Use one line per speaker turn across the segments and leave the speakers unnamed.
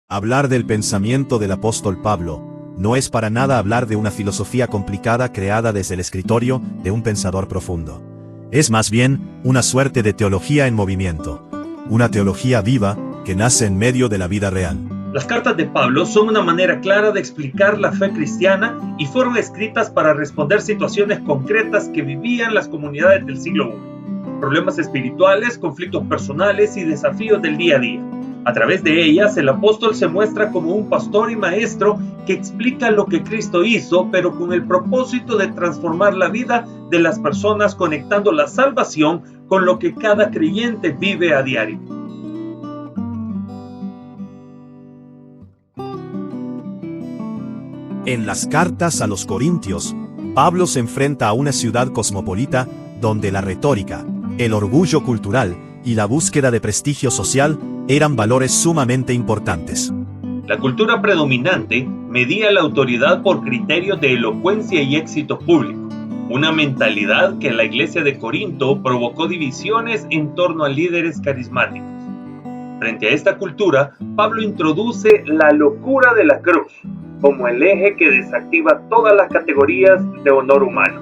Hablar del pensamiento del apóstol Pablo no es para nada hablar de una filosofía complicada creada desde el escritorio de un pensador profundo. Es más bien una suerte de teología en movimiento, una teología viva que nace en medio de la vida real.
Las cartas de Pablo son una manera clara de explicar la fe cristiana y fueron escritas para responder situaciones concretas que vivían las comunidades del siglo I, problemas espirituales, conflictos personales y desafíos del día a día. A través de ellas, el apóstol se muestra como un pastor y maestro que explica lo que Cristo hizo, pero con el propósito de transformar la vida de las personas, conectando la salvación con lo que cada creyente vive a diario.
En las cartas a los Corintios, Pablo se enfrenta a una ciudad cosmopolita donde la retórica, el orgullo cultural y la búsqueda de prestigio social eran valores sumamente importantes.
La cultura predominante medía la autoridad por criterios de elocuencia y éxito público, una mentalidad que en la iglesia de Corinto provocó divisiones en torno a líderes carismáticos. Frente a esta cultura, Pablo introduce la locura de la cruz como el eje que desactiva todas las categorías de honor humano.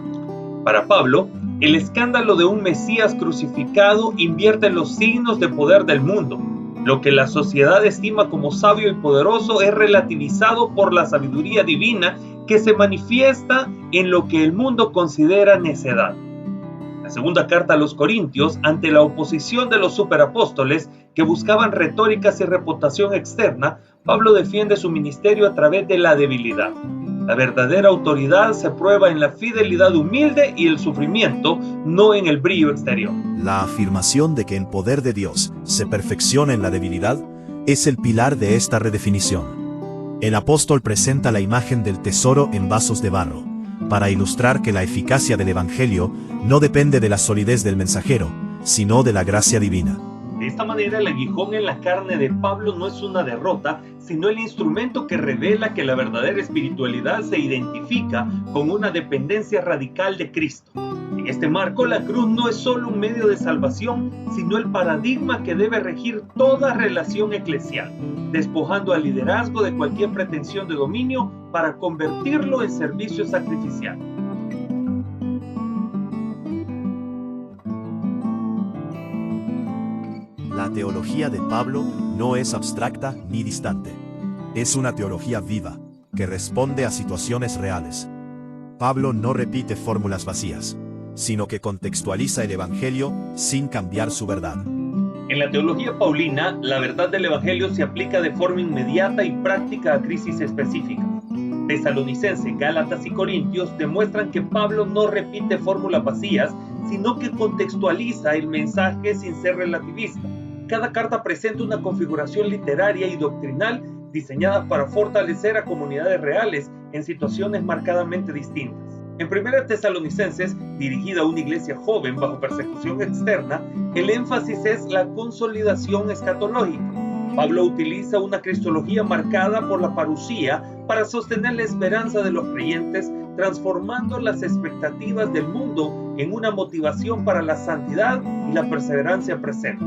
Para Pablo, el escándalo de un Mesías crucificado invierte los signos de poder del mundo. Lo que la sociedad estima como sabio y poderoso es relativizado por la sabiduría divina que se manifiesta en lo que el mundo considera necedad. La segunda carta a los Corintios, ante la oposición de los superapóstoles que buscaban retóricas y reputación externa, Pablo defiende su ministerio a través de la debilidad. La verdadera autoridad se prueba en la fidelidad humilde y el sufrimiento, no en el brillo exterior.
La afirmación de que el poder de Dios se perfecciona en la debilidad es el pilar de esta redefinición. El apóstol presenta la imagen del tesoro en vasos de barro, para ilustrar que la eficacia del Evangelio no depende de la solidez del mensajero, sino de la gracia divina.
De esta manera, el aguijón en la carne de Pablo no es una derrota, sino el instrumento que revela que la verdadera espiritualidad se identifica con una dependencia radical de Cristo. En este marco, la cruz no es solo un medio de salvación, sino el paradigma que debe regir toda relación eclesial, despojando al liderazgo de cualquier pretensión de dominio para convertirlo en servicio sacrificial.
La teología de Pablo no es abstracta ni distante. Es una teología viva, que responde a situaciones reales. Pablo no repite fórmulas vacías, sino que contextualiza el Evangelio sin cambiar su verdad.
En la teología paulina, la verdad del Evangelio se aplica de forma inmediata y práctica a crisis específicas. Tesalonicenses, Gálatas y Corintios demuestran que Pablo no repite fórmulas vacías, sino que contextualiza el mensaje sin ser relativista. Cada carta presenta una configuración literaria y doctrinal diseñada para fortalecer a comunidades reales en situaciones marcadamente distintas. En 1 Tesalonicenses, dirigida a una iglesia joven bajo persecución externa, el énfasis es la consolidación escatológica. Pablo utiliza una cristología marcada por la parusía para sostener la esperanza de los creyentes, transformando las expectativas del mundo en una motivación para la santidad y la perseverancia presente.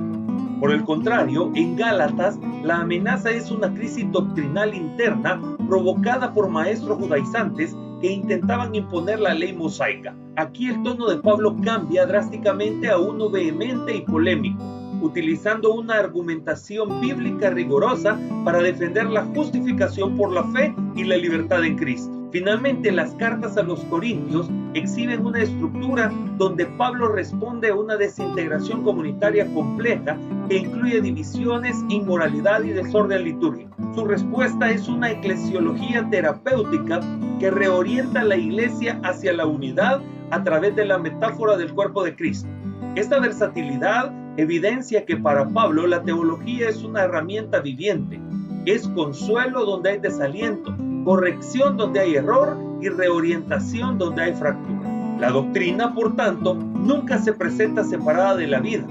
Por el contrario, en Gálatas, la amenaza es una crisis doctrinal interna provocada por maestros judaizantes que intentaban imponer la ley mosaica. Aquí el tono de Pablo cambia drásticamente a uno vehemente y polémico, utilizando una argumentación bíblica rigurosa para defender la justificación por la fe y la libertad en Cristo. Finalmente, las cartas a los Corintios exhiben una estructura donde Pablo responde a una desintegración comunitaria compleja que incluye divisiones, inmoralidad y desorden litúrgico. Su respuesta es una eclesiología terapéutica que reorienta a la iglesia hacia la unidad a través de la metáfora del cuerpo de Cristo. Esta versatilidad evidencia que para Pablo la teología es una herramienta viviente. Es consuelo donde hay desaliento, corrección donde hay error y reorientación donde hay fractura. La doctrina, por tanto, nunca se presenta separada de la vida.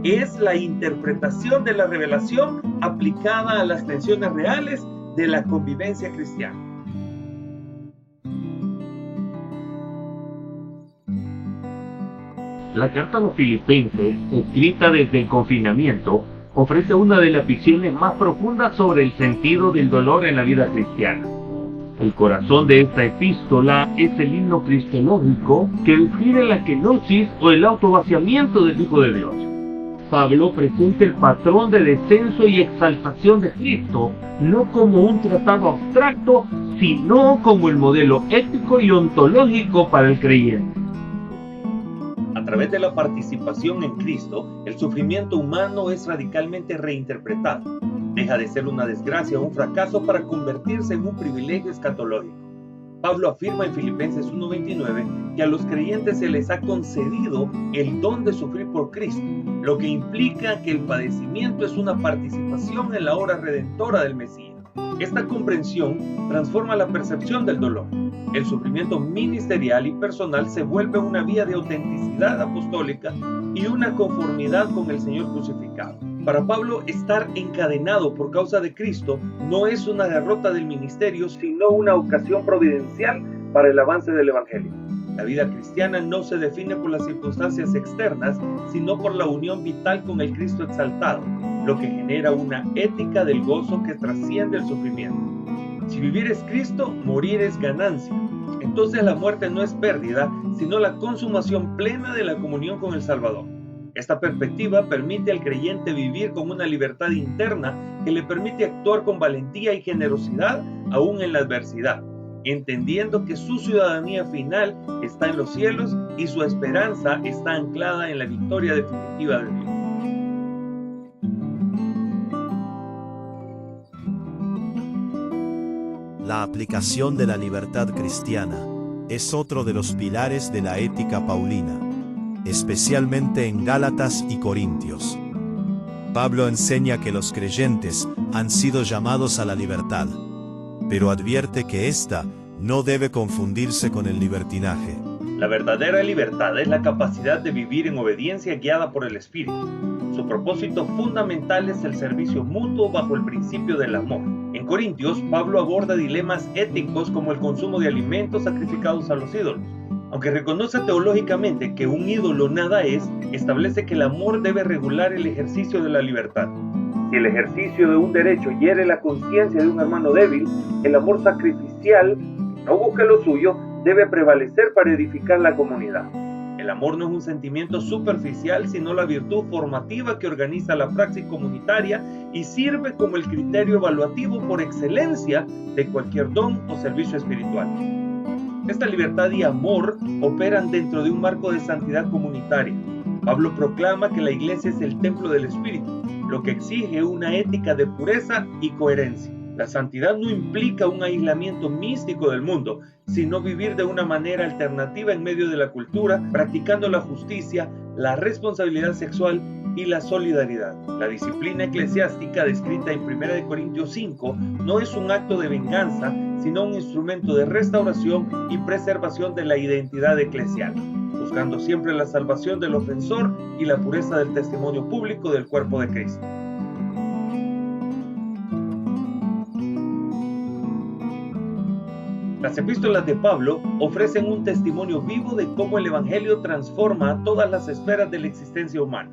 Es la interpretación de la revelación aplicada a las tensiones reales de la convivencia cristiana.
La carta a los Filipenses, escrita desde el confinamiento,
ofrece una de las visiones más profundas sobre el sentido del dolor en la vida cristiana. El corazón de esta epístola es el himno cristológico que define la kenosis o el autovaciamiento del Hijo de Dios. Pablo presenta el patrón de descenso y exaltación de Cristo, no como un tratado abstracto, sino como el modelo ético y ontológico para el creyente. A través de la participación en Cristo, el sufrimiento humano es radicalmente reinterpretado. Deja de ser una desgracia o un fracaso para convertirse en un privilegio escatológico. Pablo afirma en Filipenses 1:29 que a los creyentes se les ha concedido el don de sufrir por Cristo, lo que implica que el padecimiento es una participación en la obra redentora del Mesías. Esta comprensión transforma la percepción del dolor. El sufrimiento ministerial y personal se vuelve una vía de autenticidad apostólica y una conformidad con el Señor crucificado. Para Pablo, estar encadenado por causa de Cristo no es una derrota del ministerio, sino una ocasión providencial para el avance del Evangelio. La vida cristiana no se define por las circunstancias externas, sino por la unión vital con el Cristo exaltado, lo que genera una ética del gozo que trasciende el sufrimiento. Si vivir es Cristo, morir es ganancia. Entonces la muerte no es pérdida, sino la consumación plena de la comunión con el Salvador. Esta perspectiva permite al creyente vivir con una libertad interna que le permite actuar con valentía y generosidad aún en la adversidad, entendiendo que su ciudadanía final está en los cielos y su esperanza está anclada en la victoria definitiva de Dios.
La aplicación de la libertad cristiana es otro de los pilares de la ética paulina, especialmente en Gálatas y Corintios. Pablo enseña que los creyentes han sido llamados a la libertad, pero advierte que ésta no debe confundirse con el libertinaje.
La verdadera libertad es la capacidad de vivir en obediencia guiada por el Espíritu. Su propósito fundamental es el servicio mutuo bajo el principio del amor. En Corintios, Pablo aborda dilemas éticos como el consumo de alimentos sacrificados a los ídolos. Aunque reconoce teológicamente que un ídolo nada es, establece que el amor debe regular el ejercicio de la libertad. Si el ejercicio de un derecho hiere la conciencia de un hermano débil, el amor sacrificial, que no busque lo suyo, debe prevalecer para edificar la comunidad. El amor no es un sentimiento superficial, sino la virtud formativa que organiza la praxis comunitaria y sirve como el criterio evaluativo por excelencia de cualquier don o servicio espiritual. Esta libertad y amor operan dentro de un marco de santidad comunitaria. Pablo proclama que la iglesia es el templo del Espíritu, lo que exige una ética de pureza y coherencia. La santidad no implica un aislamiento místico del mundo, sino vivir de una manera alternativa en medio de la cultura, practicando la justicia, la responsabilidad sexual y la solidaridad. La disciplina eclesiástica descrita en 1 Corintios 5 no es un acto de venganza, sino un instrumento de restauración y preservación de la identidad eclesial, buscando siempre la salvación del ofensor y la pureza del testimonio público del cuerpo de Cristo. Las epístolas de Pablo ofrecen un testimonio vivo de cómo el Evangelio transforma todas las esferas de la existencia humana.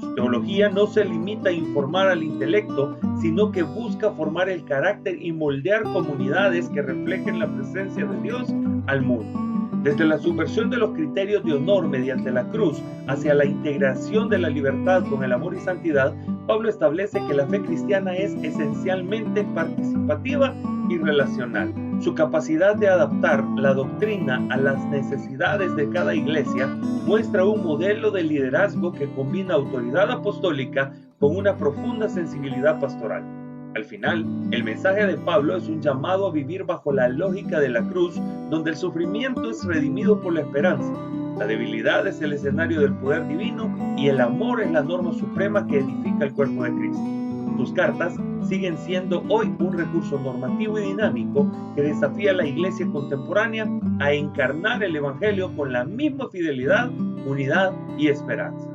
Su teología no se limita a informar al intelecto, sino que busca formar el carácter y moldear comunidades que reflejen la presencia de Dios al mundo. Desde la subversión de los criterios de honor mediante la cruz hacia la integración de la libertad con el amor y santidad, Pablo establece que la fe cristiana es esencialmente participativa y relacional. Su capacidad de adaptar la doctrina a las necesidades de cada iglesia muestra un modelo de liderazgo que combina autoridad apostólica con una profunda sensibilidad pastoral. Al final, el mensaje de Pablo es un llamado a vivir bajo la lógica de la cruz, donde el sufrimiento es redimido por la esperanza, la debilidad es el escenario del poder divino y el amor es la norma suprema que edifica el cuerpo de Cristo. Sus cartas siguen siendo hoy un recurso normativo y dinámico que desafía a la iglesia contemporánea a encarnar el Evangelio con la misma fidelidad, unidad y esperanza.